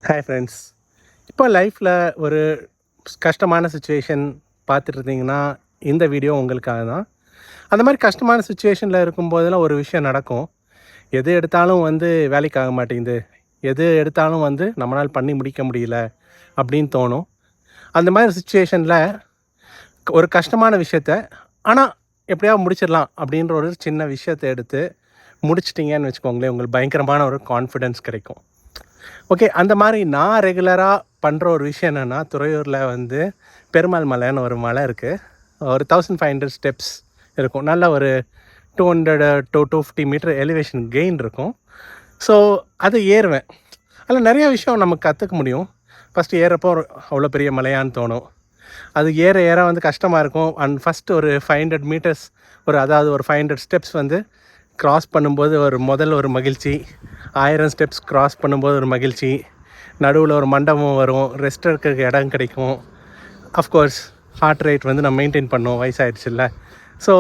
Hi friends. இப்போ லைஃப்பில் ஒரு கஷ்டமான சுச்சுவேஷன் பார்த்துட்டு இருந்தீங்கன்னா இந்த வீடியோ உங்களுக்காக தான். அந்த மாதிரி கஷ்டமான சுச்சுவேஷனில் இருக்கும்போதெல்லாம் ஒரு விஷயம் நடக்கும். எது எடுத்தாலும் வேலைக்கு ஆக மாட்டேங்குது, எது எடுத்தாலும் நம்மளால் பண்ணி முடிக்க முடியல அப்படின்னு தோணும். அந்த மாதிரி சுச்சுவேஷனில் ஒரு கஷ்டமான விஷயத்த ஆனால் எப்படியாவது முடிச்சிடலாம் அப்படின்ற ஒரு சின்ன விஷயத்தை எடுத்து முடிச்சிட்டிங்கன்னு வச்சுக்கோங்களேன், உங்களுக்கு பயங்கரமான ஒரு கான்ஃபிடென்ஸ் கிடைக்கும். ஓகே, அந்த மாதிரி நான் ரெகுலராக பண்ணுற ஒரு விஷயம் என்னென்னா, துறையூரில் பெருமாள் மலைன்னு ஒரு மலை இருக்குது. ஒரு 1500 ஸ்டெப்ஸ் இருக்கும். நல்ல ஒரு 200 to 250 மீட்டர் எலிவேஷன் கெயின் இருக்கும். ஸோ அது ஏறுவேன். அதில் நிறைய விஷயம் நமக்கு கற்றுக்க முடியும். ஃபஸ்ட்டு ஏறப்போ அவ்வளோ பெரிய மலையான்னு தோணும். அது ஏற ஏற கஷ்டமாக இருக்கும். அண்ட் ஃபஸ்ட்டு ஒரு 500 மீட்டர்ஸ் அதாவது ஒரு 500 ஸ்டெப்ஸ் க்ராஸ் பண்ணும்போது முதல்ல ஒரு மகிழ்ச்சி, 1000 ஸ்டெப்ஸ் க்ராஸ் பண்ணும்போது ஒரு மகிழ்ச்சி, நடுவில் ஒரு மண்டபம் வரும், ரெஸ்ட் எடுக்கிறதுக்கு இடம் கிடைக்கும். அஃப்கோர்ஸ் ஹார்ட் ரேட் நம்ம மெயின்டைன் பண்ணுவோம், வயசாகிடுச்சுல்ல. ஸோ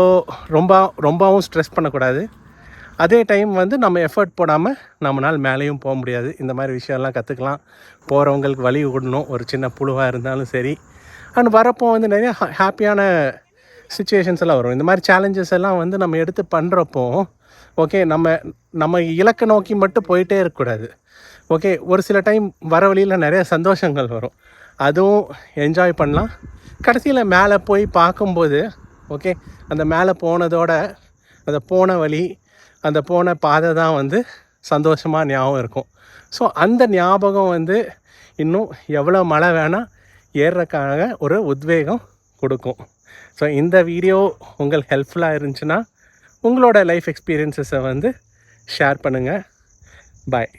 ரொம்பவும் ஸ்ட்ரெஸ் பண்ணக்கூடாது. அதே டைம் நம்ம எஃபர்ட் போடாமல் நம்மளால் மேலேயும் போக முடியாது. இந்த மாதிரி விஷயம்லாம் கற்றுக்கலாம். போகிறவங்களுக்கு வழி விடணும், ஒரு சின்ன புழுவாக இருந்தாலும் சரி. அண்ட் வரப்போ நிறைய ஹாப்பியான சுச்சுவேஷன்ஸ் எல்லாம் வரும். இந்த மாதிரி சேலஞ்சஸ் எல்லாம் நம்ம எடுத்து பண்ணுறப்போ ஓகே, நம்ம இலக்கை நோக்கி மட்டும் போயிட்டே இருக்கக்கூடாது. ஓகே, ஒரு சில டைம் வர வழியில் நிறைய சந்தோஷங்கள் வரும், அதுவும் என்ஜாய் பண்ணலாம். கடைசியில் மேலே போய் பார்க்கும்போது ஓகே, அந்த மேலே போனதோட அந்த போன வழி, அந்த போன பாதை தான் சந்தோஷமாக ஞாபகம் இருக்கும். ஸோ அந்த ஞாபகம் இன்னும் எவ்வளோ மழை வேணால் ஏறுறதுக்காக ஒரு உத்வேகம் கொடுக்கும். ஸோ இந்த வீடியோ உங்களுக்கு ஹெல்ப்ஃபுல்லாக இருந்துச்சுன்னா உங்களோட லைஃப் எக்ஸ்பீரியன்ஸஸை ஷேர் பண்ணுங்கள். பாய்.